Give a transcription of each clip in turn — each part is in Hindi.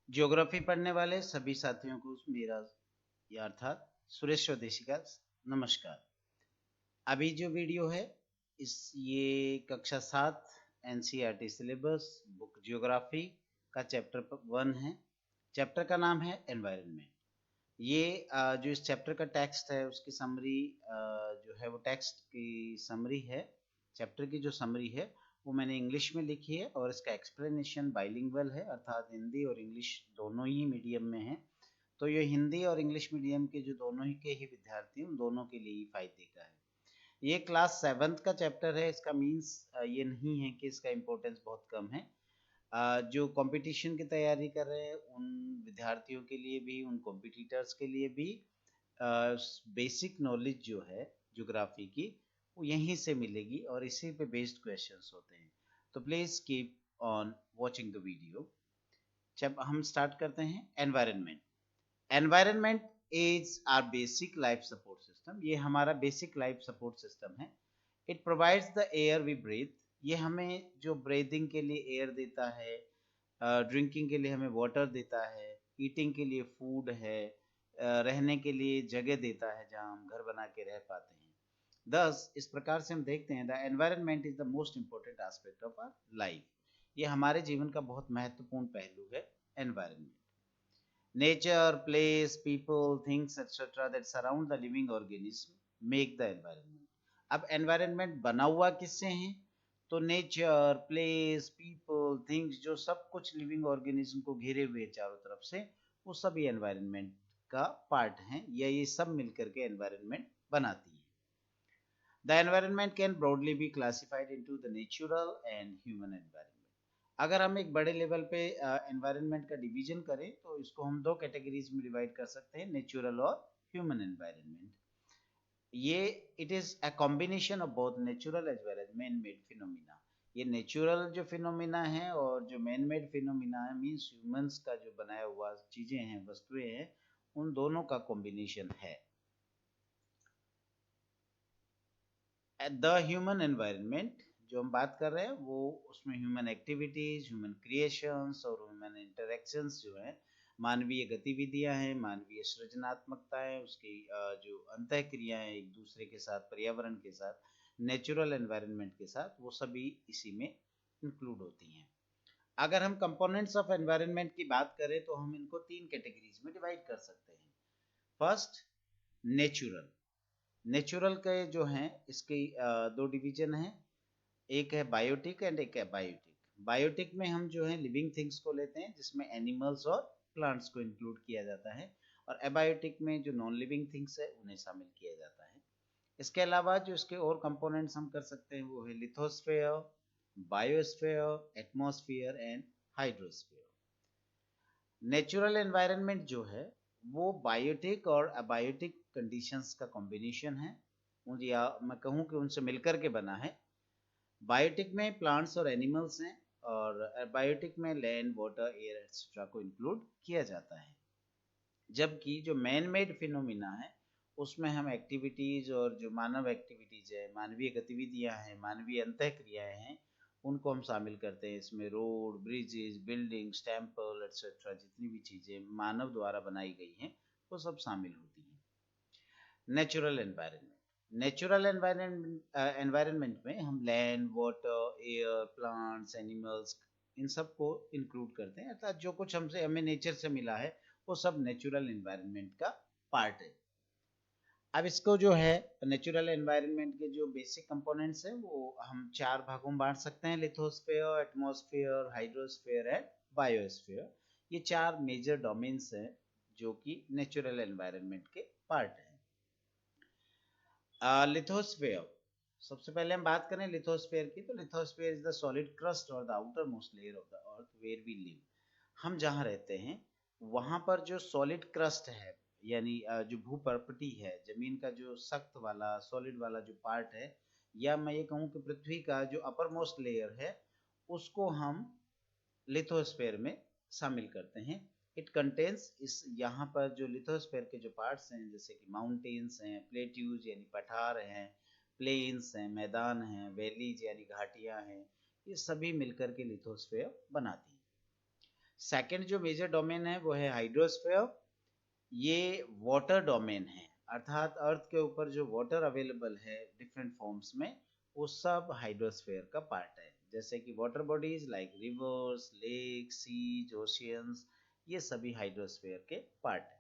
ज्योग्राफी पढ़ने वाले सभी साथियों को मेरा या अर्थात सुरेश स्वदेशी का नमस्कार। अभी जो वीडियो है ये कक्षा 7 एनसीईआरटी सिलेबस बुक ज्योग्राफी का चैप्टर 1 है। चैप्टर का नाम है एनवायरनमेंट। ये जो इस चैप्टर का टेक्स्ट है उसकी समरी जो है वो टेक्स्ट की समरी है। चैप्टर की जो समरी है वो मैंने इंग्लिश में लिखी है और इसका एक्सप्लेनेशन बाइलिंगुअल है, अर्थात हिंदी और इंग्लिश दोनों ही मीडियम में है। तो ये हिंदी और इंग्लिश मीडियम के जो दोनों ही के ही विद्यार्थी उन दोनों के लिए ही फायदे का है। ये क्लास 7th का चैप्टर है। इसका मीन्स ये नहीं है कि इसका इम्पोर्टेंस बहुत कम है। जो कंपटीशन की तैयारी कर रहे हैं उन विद्यार्थियों के लिए भी, उन कॉम्पिटिटर्स के लिए भी बेसिक नॉलेज जो है ज्योग्राफी की वो यहीं से मिलेगी और इसी पे बेस्ड क्वेश्चंस होते हैं। तो please keep on watching the video. जब हम स्टार्ट करते हैं environment. Environment is our basic life support system. ये हमारा बेसिक लाइफ सपोर्ट सिस्टम है। It provides the air we breathe. ये हमें जो ब्रीदिंग के लिए एयर देता है, ड्रिंकिंग के लिए हमें वाटर देता है, ईटिंग के लिए फूड है, रहने के लिए जगह देता है जहाँ हम घर बना के रह पाते हैं। दस इस प्रकार से हम देखते हैं the environment is the most important aspect of our life. ये हमारे जीवन का बहुत महत्वपूर्ण पहलू है environment. Nature, place, people, things etcetera that surround the living organism make the environment. अब एनवायरनमेंट बना हुआ किससे है? तो नेचर, प्लेस, पीपल, थिंग्स, जो सब कुछ लिविंग ऑर्गेनिज्म को घेरे हुए चारों तरफ से, वो सभी एनवायरनमेंट का पार्ट हैं या ये सब मिलकर के एनवायरनमेंट बनाती है। The environment can broadly be classified into the natural and human environment. अगर हम एक बड़े लेवल पे एनवायरनमेंट का डिवीजन करें तो इसको हम दो कैटेगरीज में डिवाइड कर सकते हैं, नेचुरल और ह्यूमन एनवायरनमेंट। ये it is a combination of both natural as well as man made phenomena. ये नेचुरल जो फिनोमिना है और जो मैन मेड फिनोमिना है, मींस ह्यूमंस का जो बनाया हुआ चीजें हैं, वस्तुएं हैं, उन दोनों का कॉम्बिनेशन है। द ह्यूमन एनवायरनमेंट जो हम बात कर रहे हैं वो उसमें ह्यूमन एक्टिविटीज, ह्यूमन क्रिएशंस और ह्यूमन इंटरेक्शंस जो है, मानवीय गतिविधियां हैं, मानवीय सृजनात्मकताएं, उसकी जो अंतः क्रियाएं एक दूसरे के साथ, पर्यावरण के साथ, नेचुरल एनवायरनमेंट के साथ, वो सभी इसी में इंक्लूड होती हैं। अगर हम कंपोनेंट्स ऑफ एनवायरनमेंट की बात करें तो हम इनको तीन कैटेगरीज में डिवाइड कर सकते हैं। First, natural. नेचुरल के जो हैं इसके दो डिवीजन हैं, एक है बायोटिक एंड एक है बायोटिक। बायोटिक में हम जो है लिविंग थिंग्स को लेते हैं जिसमें एनिमल्स और प्लांट्स को इंक्लूड किया जाता है, और एबायोटिक में जो नॉन लिविंग थिंग्स है उन्हें शामिल किया जाता है। इसके अलावा जो इसके और कंपोनेंट्स हम कर सकते हैं वो है lithosphere, biosphere, atmosphere and hydrosphere. Natural environment जो है वो बायोटिक और अबायोटिक कंडीशंस का कॉम्बिनेशन है, या मैं कहूँ कि उनसे मिलकर के बना है। बायोटिक में प्लांट्स और एनिमल्स हैं और बायोटिक में लैंड, वाटर, एयर एक्सेट्रा को इंक्लूड किया जाता है। जबकि जो मैन मेड फिनोमिना है उसमें हम एक्टिविटीज और जो मानव एक्टिविटीज है, मानवीय गतिविधियां हैं, मानवीय अंतः क्रियाएं हैं, उनको हम शामिल करते हैं। इसमें road, bridges, buildings, temple etcetera जितनी भी चीजें मानव द्वारा बनाई गई हैं वो सब शामिल होती हैं। Natural environment. नेचुरल एनवायरनमेंट में हम land, water, air, plants, animals, इन सब को इंक्लूड करते हैं, अर्थात जो कुछ हमसे हमें नेचर से मिला है वो सब नेचुरल एनवायरनमेंट का पार्ट है। अब इसको जो है नेचुरल एनवायरनमेंट के जो बेसिक कंपोनेंट्स हैं वो हम चार भागों में बांट सकते हैं, lithosphere, atmosphere, hydrosphere and biosphere. ये चार मेजर डोमेन्स हैं जो कि नेचुरल एनवायरनमेंट के पार्ट हैं। लिथोस्फेयर, सबसे पहले हम बात करें लिथोस्फेयर की, तो lithosphere is the solid crust और the outermost layer of the earth where we live. हम जहाँ रहते हैं वहां पर जो सॉलिड क्रस्ट है, यानी जो भूपर्पटी है, जमीन का जो सख्त वाला सॉलिड वाला जो पार्ट है, या मैं ये कहूँ कि पृथ्वी का जो अपर मोस्ट लेयर है, उसको हम लिथोस्फेयर में शामिल करते हैं। इट कंटेन्स, इस यहाँ पर जो लिथोस्फेयर के जो पार्ट्स हैं जैसे कि माउंटेन्स हैं, प्लेट्यूज यानी पठार हैं, प्लेन्स हैं, मैदान हैं, वैलीज यानी घाटियाँ हैं, ये सभी मिलकर के लिथोस्फेयर बनाती हैं। सेकंड जो मेजर डोमेन है वो है हाइड्रोस्फीयर। ये वाटर डोमेन है, अर्थात अर्थ के ऊपर जो वाटर अवेलेबल है डिफरेंट फॉर्म्स में, वो सब हाइड्रोस्फीयर का पार्ट है। जैसे कि water bodies like rivers, lake, seas, oceans, ये सभी हाइड्रोस्फीयर के पार्ट है।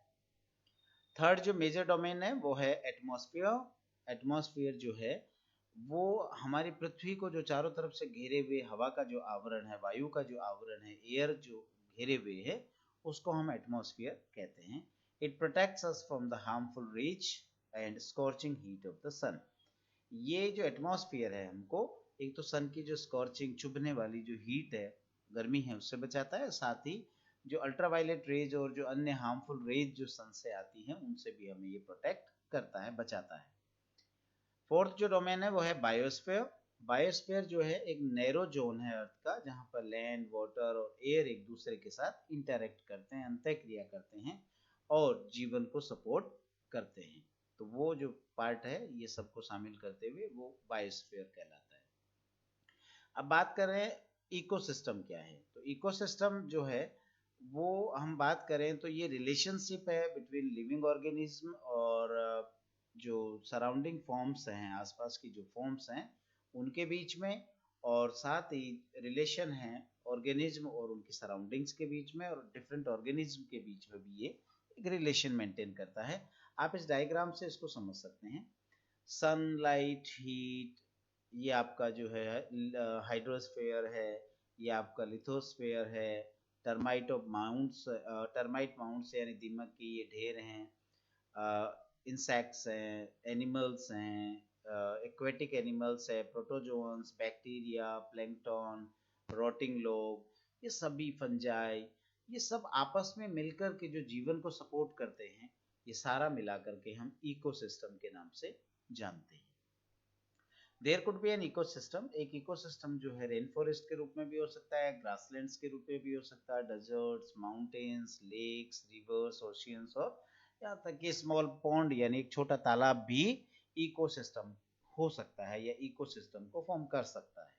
थर्ड जो मेजर डोमेन है वो है एटमॉस्फेयर। एटमॉस्फेयर जो है वो हमारी पृथ्वी को जो चारों तरफ से घेरे हुए हवा का जो आवरण है, वायु का जो आवरण है, एयर जो घेरे हुए है, उसको हम एटमॉस्फेयर कहते हैं। It protects us from the harmful rays and scorching heat of the sun. ये जो एटमॉस्फेयर है हमको एक तो सन की जो स्कॉर्चिंग, चुभने वाली जो हीट है, गर्मी है, उससे बचाता है, साथ ही जो अल्ट्रावायलेट रेज और जो अन्य हार्मफुल रेज जो सन से आती हैं उनसे भी हमें ये प्रोटेक्ट करता है, बचाता है। फोर्थ जो डोमेन है वो है बायोस्फीयर। बायोस्फीयर जो है एक नैरो जोन है अर्थ का, जहां पर लैंड, वाटर और एयर एक दूसरे के साथ इंटरेक्ट करते हैं, अंतःक्रिया करते हैं और जीवन को सपोर्ट करते हैं। तो वो जो पार्ट है ये सबको शामिल करते हुए वो बायोस्फीयर कहलाता है। अब बात करें इकोसिस्टम क्या है, तो इकोसिस्टम जो है वो हम बात करें तो ये रिलेशनशिप है बिटवीन लिविंग ऑर्गेनिज्म और जो सराउंडिंग फॉर्म्स हैं, आसपास की जो फॉर्म्स हैं उनके बीच में, और साथ ही रिलेशन है ऑर्गेनिज्म और उनकी सराउंडिंग्स के बीच में, और डिफरेंट ऑर्गेनिज्म के बीच में भी ये एक रिलेशन मेंटेन करता है। आप इस डायग्राम से इसको समझ सकते हैं। सनलाइट, हीट, ये आपका जो है हाइड्रोस्फीयर है, ये आपका लिथोस्फीयर है, termite of mounts, termite mounts यानी दीमक के ये ढेर हैं, इंसेक्ट्स हैं, एनिमल्स हैं, एक्वेटिक एनिमल्स है, प्रोटोजोन्स, बैक्टीरिया, प्लैंकटन, रोटिंग लोब, ये सभी फंजाई, ये सब आपस में मिलकर के जो जीवन को सपोर्ट करते हैं, ये सारा मिलाकर के हम इकोसिस्टम के नाम से जानते हैं। There could be an ecosystem. एक इकोसिस्टम जो है रेन फॉरेस्ट के रूप में भी हो सकता है, ग्रासलैंड्स के रूप में भी हो सकता है, deserts, mountains, lakes, rivers, oceans और यहाँ तक कि स्मॉल पॉन्ड यानी एक छोटा तालाब भी इकोसिस्टम हो सकता है या इकोसिस्टम को फॉर्म कर सकता है।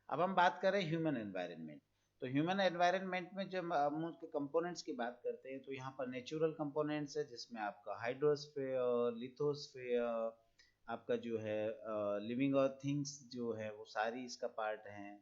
अब हम बात करें ह्यूमन एनवायरनमेंट। तो ह्यूमन एनवायरनमेंट में जब हम उसके कंपोनेंट्स की बात करते हैं तो यहाँ पर नेचुरल कंपोनेंट्स है, जिसमें आपका हाइड्रोस्फीयर, लिथोस्फीयर, आपका जो है लिविंग और थिंग्स जो है वो सारी इसका पार्ट हैं।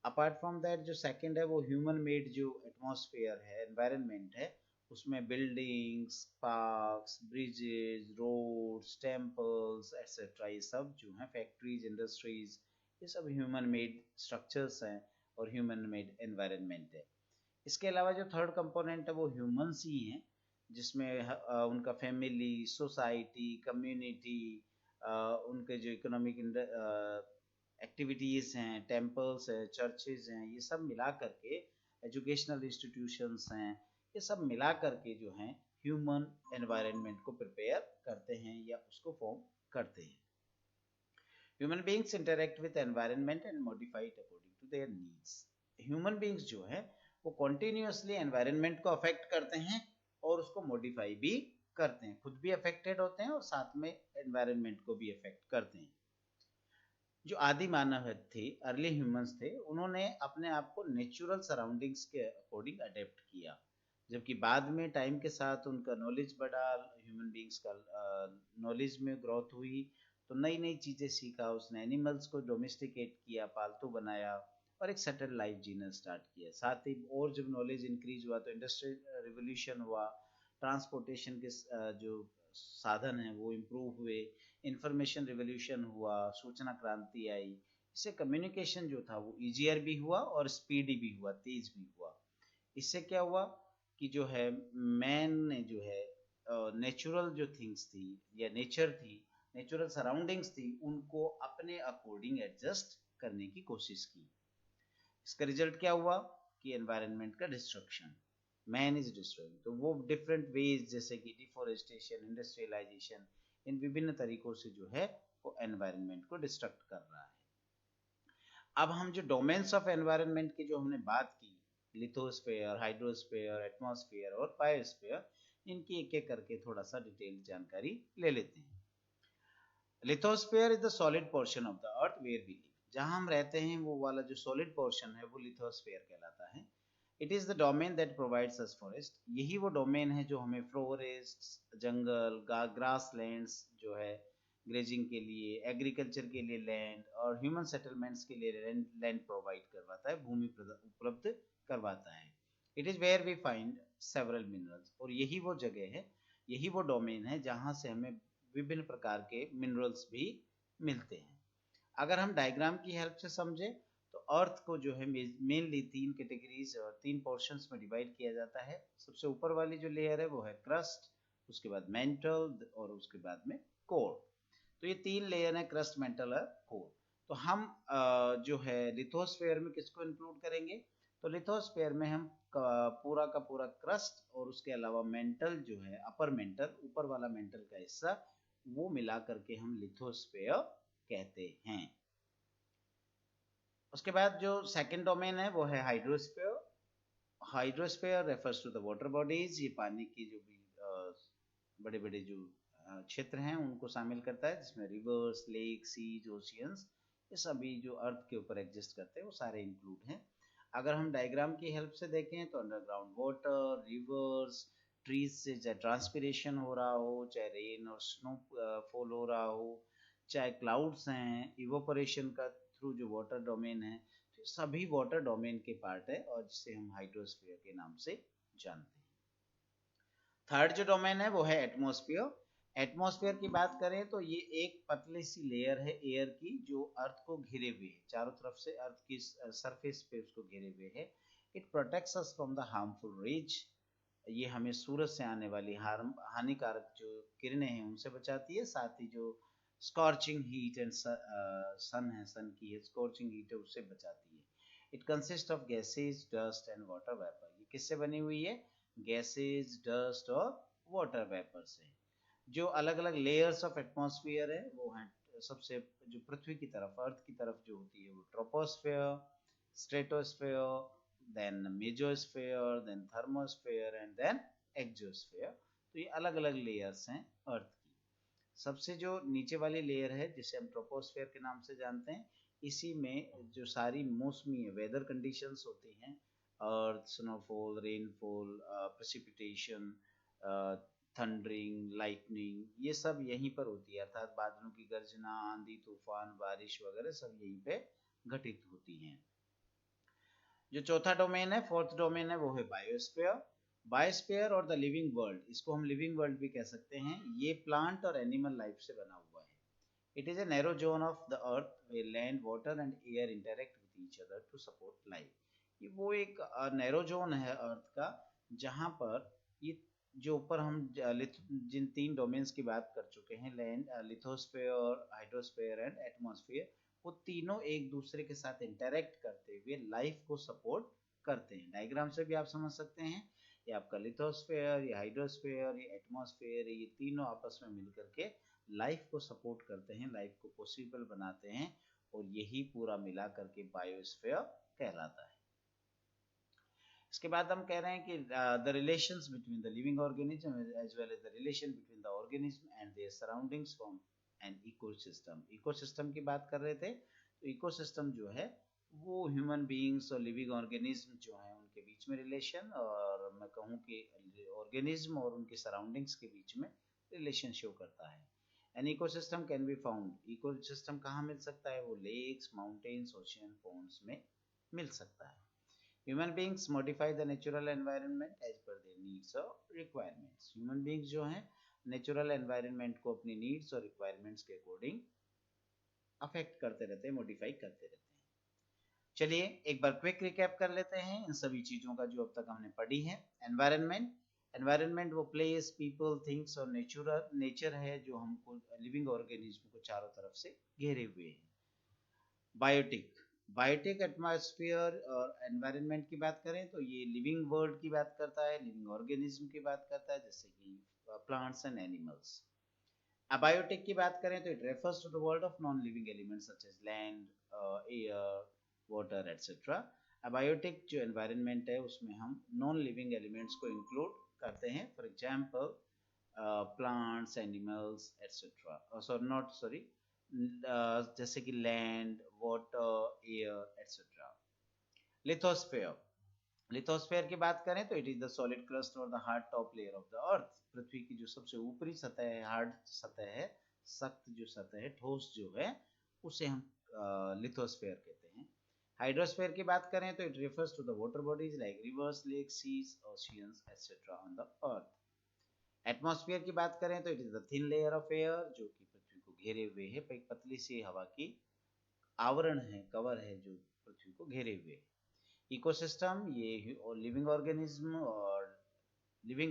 अपार्ट फ्रॉम दैट जो सेकंड है वो ह्यूमन मेड जो एटमॉस्फेयर है, एनवायरनमेंट है, उसमें buildings, parks, bridges, roads, temples etcetera, ये सब जो है फैक्ट्रीज, इंडस्ट्रीज, ये सब ह्यूमन मेड स्ट्रक्चर्स हैं और ह्यूमन मेड एनवायरनमेंट है। इसके अलावा जो थर्ड कंपोनेंट है वो ह्यूमंस ही हैं, जिसमें उनका फैमिली, सोसाइटी, कम्युनिटी, उनके जो इकोनॉमिक एक्टिविटीज़ हैं, टेम्पल्स हैं, चर्चेज हैं, ये सब मिला करके, एजुकेशनल इंस्टीट्यूशंस हैं, ये सब मिला करके जो हैं ह्यूमन एनवायरनमेंट को प्रिपेयर करते हैं या उसको फॉर्म करते हैं। Human beings interact with environment and modify it according to their needs. Human beings जो है वो कॉन्टिन्यूसली एनवायरनमेंट को अफेक्ट करते हैं और उसको मॉडिफाई भी करते हैं, खुद भी अफेक्टेड होते हैं और साथ में एनवायरनमेंट को भी अफेक्ट करते हैं। जो आदि मानव थे, अर्ली ह्यूमंस थे, उन्होंने अपने आप को नेचुरल सराउंडिंग्स के अकॉर्डिंग अडेप्ट किया, जबकि बाद में टाइम के साथ उनका नॉलेज बढ़ा, ह्यूमन बींग्स का नॉलेज में ग्रोथ हुई, तो नई नई चीज़ें सीखा, उसने एनिमल्स को डोमेस्टिकेट किया, पालतू बनाया और एक सेटल लाइफ जीना स्टार्ट किया। साथ ही और जब नॉलेज इंक्रीज हुआ तो इंडस्ट्रियल रिवोल्यूशन हुआ, ट्रांसपोर्टेशन के जो साधन हैं वो इम्प्रूव हुए, इंफॉर्मेशन रिवोल्यूशन हुआ, सूचना क्रांति आई, इससे कम्युनिकेशन जो था वो ईजियर भी हुआ और स्पीडी भी हुआ, तेज भी हुआ। इससे क्या हुआ कि जो है मैन ने जो है नेचुरल जो थिंग्स थी या नेचर थी, नेचुरल सराउंडिंग्स थी, उनको अपने अकॉर्डिंग एडजस्ट करने की कोशिश की। इसका रिजल्ट क्या हुआ कि एनवायरनमेंट का डिस्ट्रक्शन, मैन इज डिस्ट्रॉइंग। तो वो डिफरेंट वेज जैसे कि डिफोरेस्टेशन, इंडस्ट्रियलाइजेशन, इन विभिन्न तरीकों से जो है वो एनवायरनमेंट को डिस्ट्रक्ट कर रहा है। अब हम जो डोमेन्स ऑफ एनवायरनमेंट की जो हमने बात की, लिथोस्फीयर, हाइड्रोस्फीयर, एटमॉस्फेयर और बायोस्फीयर, इनकी एक एक करके थोड़ा सा डिटेल जानकारी ले लेते हैं। Lithosphere is the solid portion of the earth where we live. जहां हम रहते हैं वो वाला जो सॉलिड पोर्शन है वो लिथोस्फीयर कहलाता है। It is the domain that provides us forest, यही वो डोमेन है जो हमें फॉरेस्ट, जंगल, ग्रास लैंड्स जो है ग्रेजिंग के लिए, एग्रीकल्चर के लिए लैंड और ह्यूमन सेटलमेंट्स के लिए लैंड प्रोवाइड करवाता है, भूमि उपलब्ध करवाता है। It is where we find several minerals, और यही वो जगह है, यही वो डोमेन है जहाँ से हमें विभिन्न प्रकार के मिनरल्स भी मिलते हैं। अगर हम डायग्राम की हेल्प से समझें तो अर्थ को जो है मेनली तीन कैटेगरीज और तीन पोर्शंस में डिवाइड किया जाता है। सबसे ऊपर वाली जो लेयर है वो है क्रस्ट, उसके बाद मेंटल और उसके बाद में कोर। तो ये तीन लेयर है, क्रस्ट, मेंटल और कोर। तो हम जो है लिथोस्फेयर में किसको इंक्लूड करेंगे, तो लिथोस्फेयर में हम पूरा का पूरा क्रस्ट और उसके अलावा मेंटल जो है, अपर मेंटल, ऊपर वाला मेंटल का हिस्सा, वो मिला करके हम लिथोस्फेयर कहते हैं। उसके बाद जो सेकंड डोमेन है वो है hydrosphere. Hydrosphere refers to the water bodies, ये पानी की जो भी बड़े बड़े जो क्षेत्र हैं उनको शामिल करता है, जिसमें रिवर्स, लेक, सीज, ओशियंस, ये सभी जो अर्थ के ऊपर एग्जिस्ट करते हैं वो सारे इंक्लूड हैं। अगर हम डायग्राम की हेल्प से देखें तो अंडरग्राउंड वाटर, रिवर्स, ट्रीज से चाहे ट्रांसपिरेशन हो रहा हो, चाहे रेन और स्नो फॉल हो रहा हो, चाहे क्लाउड्स हैं, इवोपरेशन का थ्रू जो वाटर डोमेन है, तो सभी वाटर डोमेन के पार्ट है और जिसे हम हाइड्रोस्फीयर के नाम से जानते हैं। थर्ड जो डोमेन है वो है एटमॉस्फेयर। एटमॉस्फेयर की बात करें तो ये एक पतली सी लेयर है एयर की जो अर्थ को घिरे हुए है, चारों तरफ से अर्थ की सरफेस पे उसको घिरे हुए है। It protects us from the harmful raise, ये हमें सूरज से आने वाली हानिकारक जो किरणें हैं उनसे बचाती है, साथ ही जो स्कॉर्चिंग हीट एंड सन है, सन की स्कॉर्चिंग हीट है उससे बचाती है। It consist of gases, dust and water vapour. ये किससे बनी हुई है, गैसेज, डस्ट और वाटर वेपर से। जो अलग अलग लेयर्स ऑफ एटमॉस्फेयर है वो हैं, सबसे जो पृथ्वी की तरफ, अर्थ की तरफ जो होती है वो troposphere, stratosphere, then mesosphere, then thermosphere and then exosphere. तो ये अलग अलग लेयर्स हैं अर्थ की। सबसे जो नीचे वाली लेयर है जिसे हम ट्रोपोस्फेयर के नाम से जानते हैं, इसी में जो सारी मौसमी वेदर कंडीशंस होती हैं, और snowfall, rainfall, precipitation, thundering, lightning, ये सब यहीं पर होती है, अर्थात बादलों की गर्जना, आंधी, तूफान, बारिश वगैरह सब यहीं पे घटित होती हैं। जो चौथा डोमेन है, फोर्थ डोमेन है, वो है बायोस्फीयर। बायोस्फीयर और द लिविंग वर्ल्ड, इसको हम लिविंग वर्ल्ड भी कह सकते हैं। ये प्लांट और एनिमल लाइफ से बना हुआ है। It is a narrow zone of the earth where land, water and air interact with each other to support life. ये वो एक नैरो जोन है अर्थ का, जहाँ पर ये जो ऊपर हम जिन तीन डोमेन्स की बात कर चुके हैं, land, lithosphere, hydrosphere and atmosphere, वो तीनों एक दूसरे के साथ इंटरेक्ट करते हुए लाइफ को सपोर्ट करते हैं। डायग्राम से भी आप समझ सकते हैं, ये आपका लिथोस्फेयर, ये हाइड्रोस्फेयर, ये एटमॉस्फेयर, ये तीनों आपस में मिलकर के लाइफ को सपोर्ट करते हैं, लाइफ को पॉसिबल बनाते हैं, और यही पूरा मिला करके बायोस्फीयर कहलाता है। इसके बाद हम कह रहे हैं कि the relations between the living organism as well as the relation between the organism and their surroundings form an ecosystem. Ecosystem की बात कर रहे थे, तो इकोसिस्टम जो है वो ह्यूमन बीइंग्स और लिविंग ऑर्गेनिज्म जो हैं उनके बीच में रिलेशन, और मैं कहूँ कि ऑर्गेनिज्म और उनके सराउंडिंग्स के बीच में रिलेशन शो करता है। An ecosystem can be found, ecosystem कहाँ मिल सकता है, वो लेक्स, माउंटेन्स, ओशियन, पोन्ड्स में मिल सकता है। Human beings modify the natural environment as per their needs or requirements. Human beings जो हैं नेचुरल एनवायरनमेंट को अपनी नीड्स और रिक्वायरमेंट्स के अकॉर्डिंग अफेक्ट करते रहते हैं, मॉडिफाई करते रहते हैं। चलिए एक बार क्विक रिकैप कर लेते हैं इन सभी चीजों का जो अब तक हमने पढ़ी है। एनवायरनमेंट, एनवायरनमेंट वो प्लेस, पीपल, थिंग्स और नेचर है जो हमको लिविंग ऑर्गेनिज्म को चारों तरफ से घेरे हुए है। बायोटिक, बायोटिक एटमॉस्फेयर और एनवायरनमेंट की बात करें तो ये लिविंग वर्ल्ड की बात करता है, लिविंग ऑर्गेनिज्म की बात करता है, जैसे कि प्लांट्स एंड एनिमल्स। अबायोटिक की बात करें तो it refers to the world of non living elements such as land, air, water etcetera. Abiotic जो एनवायरनमेंट है उसमें हम नॉन लिविंग एलिमेंट्स को इंक्लूड करते हैं, for example plants, animals etcetera, sorry जैसे कि land, water, air etcetera. Lithosphere, lithosphere की बात करें तो it is the solid crust और the hard top layer of the earth. पृथ्वी की जो सबसे ऊपरी सतह है, हार्ड सतह है, सख्त जो सतह है, ठोस जो है, उसे हम लिथोस्फेयर कहते हैं। हाइड्रोस्फेयर की बात करें तो it refers to the water bodies like rivers, lake, seas, oceans etcetera on the earth. Atmosphere की बात करें तो it is the thin layer of air जो कि पृथ्वी को घेरे हुए है, एक पतली सी हवा की आवरण है, कवर है जो पृथ्वी को घेरे हुए है। इकोसिस्टम ये लिविंग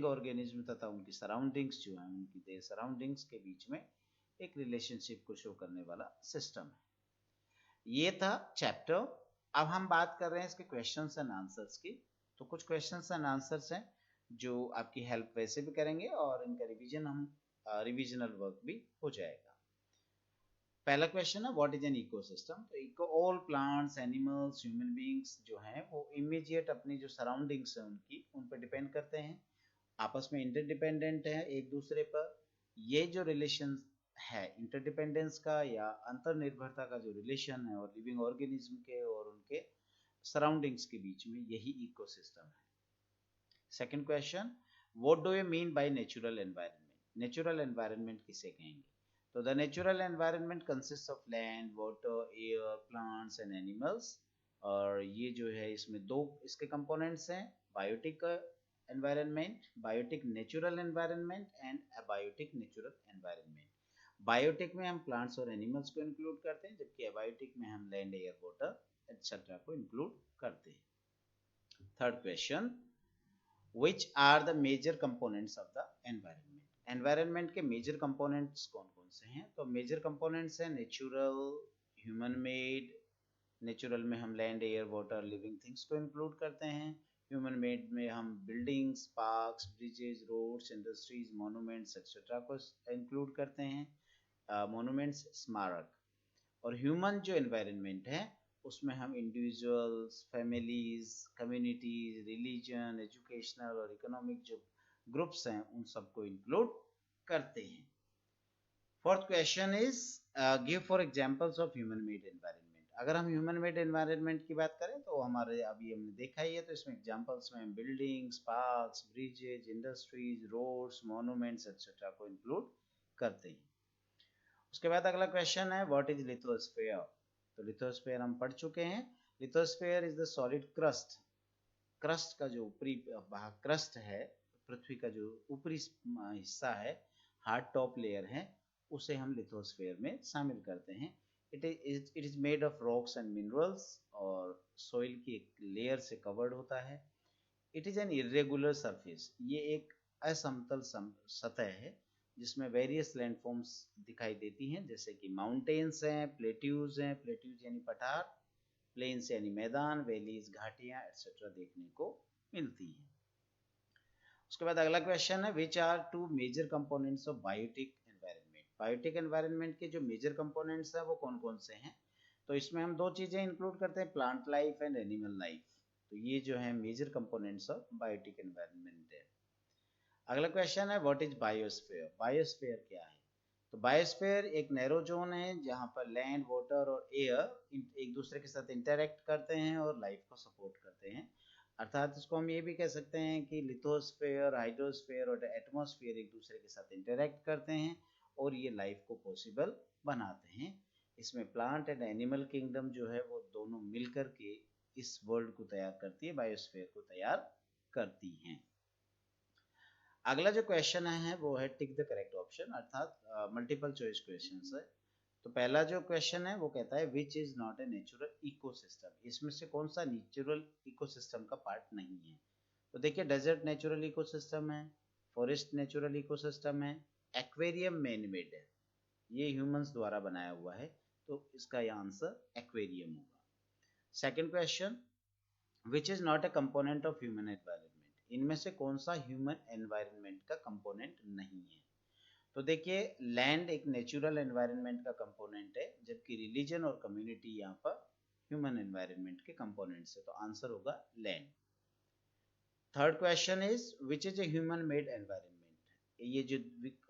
ऑर्गेनिज्म तथा उनकी सराउंडिंग्स जो है, उनकी सराउंडिंग्स के बीच में एक रिलेशनशिप को शो करने वाला सिस्टम है। ये था चैप्टर। अब हम बात कर रहे हैं इसके क्वेश्चंस एंड आंसर्स की। तो कुछ क्वेश्चंस एंड आंसर्स हैं जो आपकी हेल्प वैसे भी करेंगे और इनका रिविजनल वर्क भी हो जाएगा। पहला क्वेश्चन है व्हाट इज एन इकोसिस्टम। तो all plants, animals, human beings जो हैं वो इमीडिएट अपनी जो सराउंडिंग्स है उनकी उन पर डिपेंड करते हैं, आपस में इंटरडिपेंडेंट है एक दूसरे पर। ये जो रिलेशन है इंटरडिपेंडेंस का या अंतर्निर्भरता का जो रिलेशन है और लिविंग ऑर्गेनिज्म के और उनके सराउंडिंग्स के बीच में, यही इकोसिस्टम है। Second question, what do you mean by natural environment. Natural environment किसे कहेंगे। तो the natural environment consist of land, water, air, plants and animals. और ये जो है इसमें दो इसके कंपोनेंट्स हैं, biotic environment, biotic natural environment and abiotic natural environment. Biotic में हम प्लांट्स और एनिमल्स को इंक्लूड करते हैं, जबकि अबायोटिक में हम लैंड, एयर, वाटर एटसेट्रा को इंक्लूड करते हैं। Third question, which are the major components of the environment। environment के major components कौन कौन से हैं। तो major components हैं नेचुरल, ह्यूमन मेड। नेचुरल में हम land, air, water, living things को इंक्लूड करते हैं। ह्यूमन मेड में हम buildings, parks, bridges, roads, industries, monuments etcetera को इंक्लूड करते हैं। मोनूमेंट्स, स्मारक। और ह्यूमन जो एनवायरनमेंट है उसमें हम individuals, families, communities, religion, educational और इकोनॉमिक जो ग्रुप्स हैं उन सबको इंक्लूड करते हैं। Fourth question is give for examples of human made environment. अगर हम ह्यूमन मेड एनवायरनमेंट की बात करें तो हमारे अभी हमने देखा ही है, तो इसमें एग्जांपल्स में buildings, parks, bridges, industries, roads, monuments etcetera को इंक्लूड करते हैं। उसके बाद अगला क्वेश्चन है व्हाट इज लिथोस्फेयर। तो लिथोस्फेयर हम पढ़ चुके हैं। Lithosphere is the solid crust. Crust का जो ऊपरी भाग, क्रस्ट है, पृथ्वी का जो ऊपरी हिस्सा है, हार्ड टॉप लेयर है, उसे हम लिथोस्फेयर में शामिल करते हैं। It is made of rocks and minerals और सॉइल की एक लेयर से कवर्ड होता है। It is an irregular surface. ये एक असमतल सतह है जिसमें वेरियस लैंडफॉर्म्स दिखाई देती हैं, जैसे कि माउंटेन्स हैं, प्लेट्यूज हैं, प्लेट्यूज यानी पठार, प्लेन्स यानी मैदान, वैलीज, घाटियां एक्सेट्रा देखने को मिलती हैं। उसके बाद अगला क्वेश्चन है which are two major components of biotic environment. Biotic environment के जो मेजर कंपोनेंट्स हैं वो कौन कौन से हैं। तो इसमें हम दो चीजें इंक्लूड करते हैं, plant life and animal life. तो ये जो है major components of biotic environment है। अगला क्वेश्चन है व्हाट इज बायोस्फीयर। बायोस्फीयर क्या है। तो बायोस्फीयर एक नैरो जोन है जहां पर लैंड, वाटर और एयर एक दूसरे के साथ इंटरेक्ट करते हैं और लाइफ को सपोर्ट करते हैं। अर्थात इसको हम ये भी कह सकते हैं कि लिथोस्फीयर, हाइड्रोस्फीयर और एटमॉस्फेयर एक दूसरे के साथ इंटरेक्ट करते हैं और ये लाइफ को पॉसिबल बनाते हैं। इसमें प्लांट एंड एनिमल किंगडम जो है वो दोनों मिलकर के इस वर्ल्ड को तैयार करती है, बायोस्फीयर को तैयार करती हैं। अगला जो क्वेश्चन है वो है टिक द करेक्ट ऑप्शन, अर्थात मल्टीपल चॉइस क्वेश्चन है। तो पहला जो क्वेश्चन है वो कहता है which is not a natural ecosystem. इसमें से कौन सा नेचुरल इकोसिस्टम का पार्ट नहीं है। तो देखिए डेजर्ट नेचुरल इकोसिस्टम है, फॉरेस्ट नेचुरल इकोसिस्टम है, एक्वेरियम मैन मेड है, ये ह्यूमंस द्वारा बनाया हुआ है, तो इसका यह आंसर एक्वेरियम होगा। Second question, which is not a component of human environment. इनमें से कौन सा ह्यूमन एनवायरनमेंट का कंपोनेंट नहीं है। तो देखिए लैंड एक नेचुरल एनवायरनमेंट का कंपोनेंट है, जबकि रिलीजन और कम्युनिटी यहाँ पर ह्यूमन एनवायरनमेंट के कंपोनेंट्स है, तो आंसर होगा land. Third question is which is a human made environment. ये जो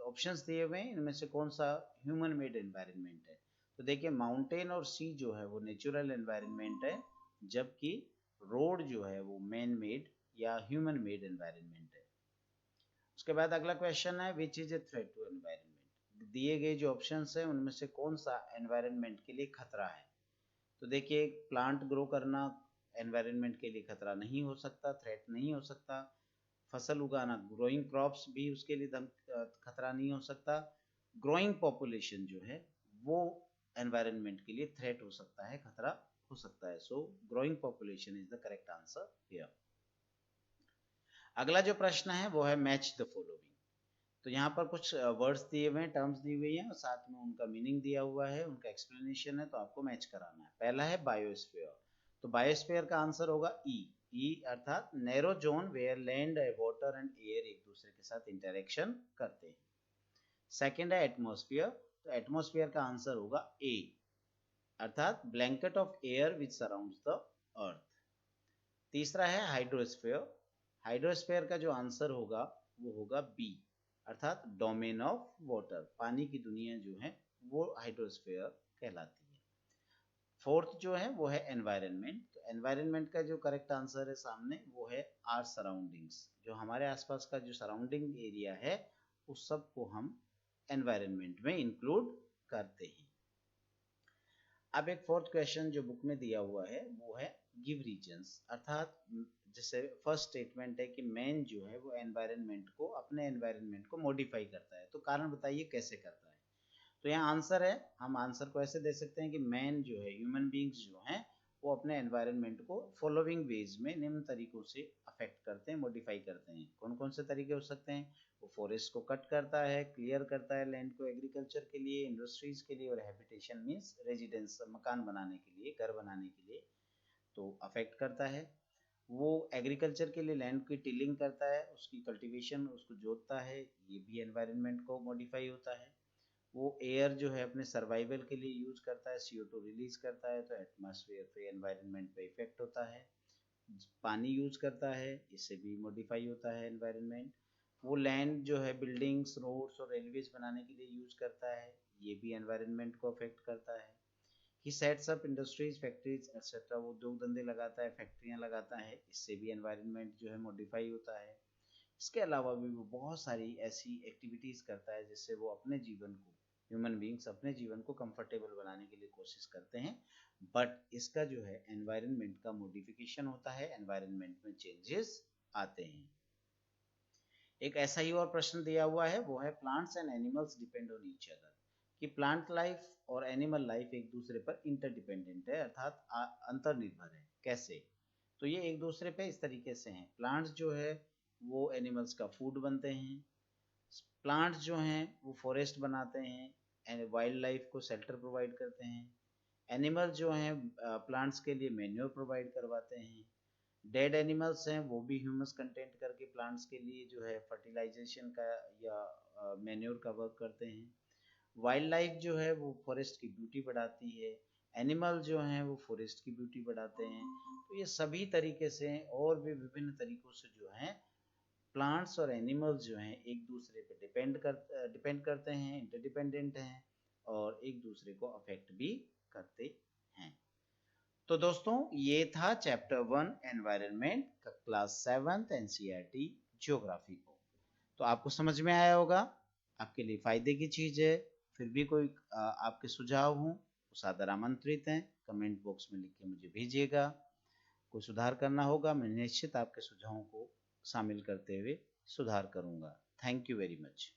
ऑप्शंस दिए हुए हैं इनमें से कौन सा ह्यूमन मेड एनवायरनमेंट है। तो देखिए माउंटेन और सी जो है वो नेचुरल एनवायरनमेंट है, जबकि रोड जो है वो मैन मेड या ह्यूमन मेड एनवायरनमेंट है। उसके बाद अगला क्वेश्चन है which is a threat to environment. दिए गए जो ऑप्शंस हैं उनमें से कौन सा एनवायरनमेंट के लिए खतरा है। तो देखिए प्लांट ग्रो करना एनवायरनमेंट के लिए खतरा नहीं हो सकता, थ्रेट नहीं हो सकता। फसल उगाना, ग्रोइंग क्रॉप्स भी उसके लिए खतरा नहीं हो सकता। ग्रोइंग पॉपुलेशन जो है वो एनवायरनमेंट के लिए थ्रेट हो सकता है, खतरा हो सकता है। सो growing population is the correct answer here. अगला जो प्रश्न है वो है मैच द फॉलोइंग। तो यहाँ पर कुछ वर्ड्स दिए हुए हैं, टर्म्स दी हुई हैं और साथ में उनका मीनिंग दिया हुआ है, उनका एक्सप्लेनेशन है, तो आपको मैच कराना है। पहला है बायोस्फीयर। तो बायोस्फीयर का आंसर होगा ई अर्थात narrow zone where land, water and air एक दूसरे के साथ इंटरेक्शन करते हैं। सेकेंड है एटमोस्फियर। तो एटमोस्फियर का आंसर होगा ए अर्थात blanket of air which surrounds the earth. तीसरा है हाइड्रोस्फीयर। हाइड्रोस्फीयर का जो आंसर होगा वो होगा बी अर्थात डोमेन ऑफ वाटर, पानी की दुनिया जो है वो हाइड्रोस्फीयर कहलाती है। फोर्थ जो है वो है एनवायरनमेंट। तो एनवायरनमेंट का जो करेक्ट आंसर है सामने वो है आर सराउंडिंग्स। जो हमारे आसपास का जो सराउंडिंग एरिया है उस सब को हम एनवायरनमेंट में इंक्लूड करते हैं। अब एक फोर्थ क्वेश्चन जो बुक में दिया हुआ है वो है गिव रीजंस अर्थात जैसे फर्स्ट स्टेटमेंट है कि मैन जो है वो एनवायरनमेंट को, अपने एनवायरनमेंट को मॉडिफाई करता है। तो कारण बताइए कैसे करता है। तो यहाँ आंसर है, हम आंसर को ऐसे दे सकते हैं कि मैन जो है, ह्यूमन बींग्स जो हैं वो अपने एनवायरनमेंट को फॉलोइंग वेज में निम्न तरीकों से अफेक्ट करते हैं, मॉडिफाई करते हैं। कौन कौन से तरीके हो सकते हैं। वो फॉरेस्ट को कट करता है, क्लियर करता है लैंड को एग्रीकल्चर के लिए, इंडस्ट्रीज के लिए, और हैबिटेशन मीन्स रेजिडेंस, मकान बनाने के लिए, घर बनाने के लिए तो अफेक्ट करता है। वो एग्रीकल्चर के लिए लैंड की टिलिंग करता है, उसकी कल्टीवेशन, उसको जोतता है, ये भी एनवायरनमेंट को मॉडिफाई होता है। वो एयर जो है अपने सर्वाइवल के लिए यूज करता है, CO2 रिलीज करता है, तो एटमॉस्फेयर पे, एनवायरनमेंट पे इफेक्ट होता है। पानी यूज करता है, इससे भी मॉडिफाई होता है एनवायरनमेंट। वो लैंड जो है बिल्डिंग्स, रोड्स और रेलवेज बनाने के लिए यूज करता है, ये भी एनवायरनमेंट को अफेक्ट करता है। He sets up industries, factories etcetera, वो उद्योग धंधे लगाता है, फैक्ट्रियां लगाता है, इससे भी एनवायरनमेंट जो है मॉडिफाई होता है। इसके अलावा भी वो बहुत सारी ऐसी एक्टिविटीज करता है जिससे वो अपने जीवन को, ह्यूमन बींग्स अपने जीवन को कंफर्टेबल बनाने के लिए कोशिश करते हैं। बट इसका जो है एनवायरनमेंट का मॉडिफिकेशन होता है, एनवायरनमेंट में चेंजेस आते हैं। एक ऐसा ही और प्रश्न दिया हुआ है वो है plants and animals depend on each other. कि प्लांट लाइफ और एनिमल लाइफ एक दूसरे पर इंटरडिपेंडेंट है अर्थात अंतर्निर्भर है। कैसे। तो ये एक दूसरे पे इस तरीके से हैं। प्लांट्स जो है वो एनिमल्स का फूड बनते हैं, प्लांट्स जो हैं वो फॉरेस्ट बनाते हैं एंड वाइल्ड लाइफ को शेल्टर प्रोवाइड करते हैं, एनिमल जो हैं प्लांट्स के लिए मेन्योर प्रोवाइड करवाते हैं, डेड एनिमल्स हैं वो भी ह्यूमस कंटेंट करके प्लांट्स के लिए जो है फर्टिलाइजेशन का या मेन्योर का वर्क करते हैं, वाइल्ड लाइफ जो है वो फॉरेस्ट की ब्यूटी बढ़ाती है, एनिमल जो हैं वो फॉरेस्ट की ब्यूटी बढ़ाते हैं। तो ये सभी तरीके से और भी विभिन्न तरीकों से जो है प्लांट्स और एनिमल्स जो हैं एक दूसरे पे डिपेंड करते हैं, इंटरडिपेंडेंट हैं और एक दूसरे को अफेक्ट भी करते हैं। तो दोस्तों ये था चैप्टर 1 एनवायरनमेंट का क्लास 7th NCERT ज्योग्राफी को। तो आपको समझ में आया होगा, आपके लिए फायदे की चीज है। फिर भी कोई आपके सुझाव हों तो सादर आमंत्रित हैं, कमेंट बॉक्स में लिख के मुझे भेजिएगा। कोई सुधार करना होगा, मैं निश्चित आपके सुझावों को शामिल करते हुए सुधार करूंगा। Thank you very much.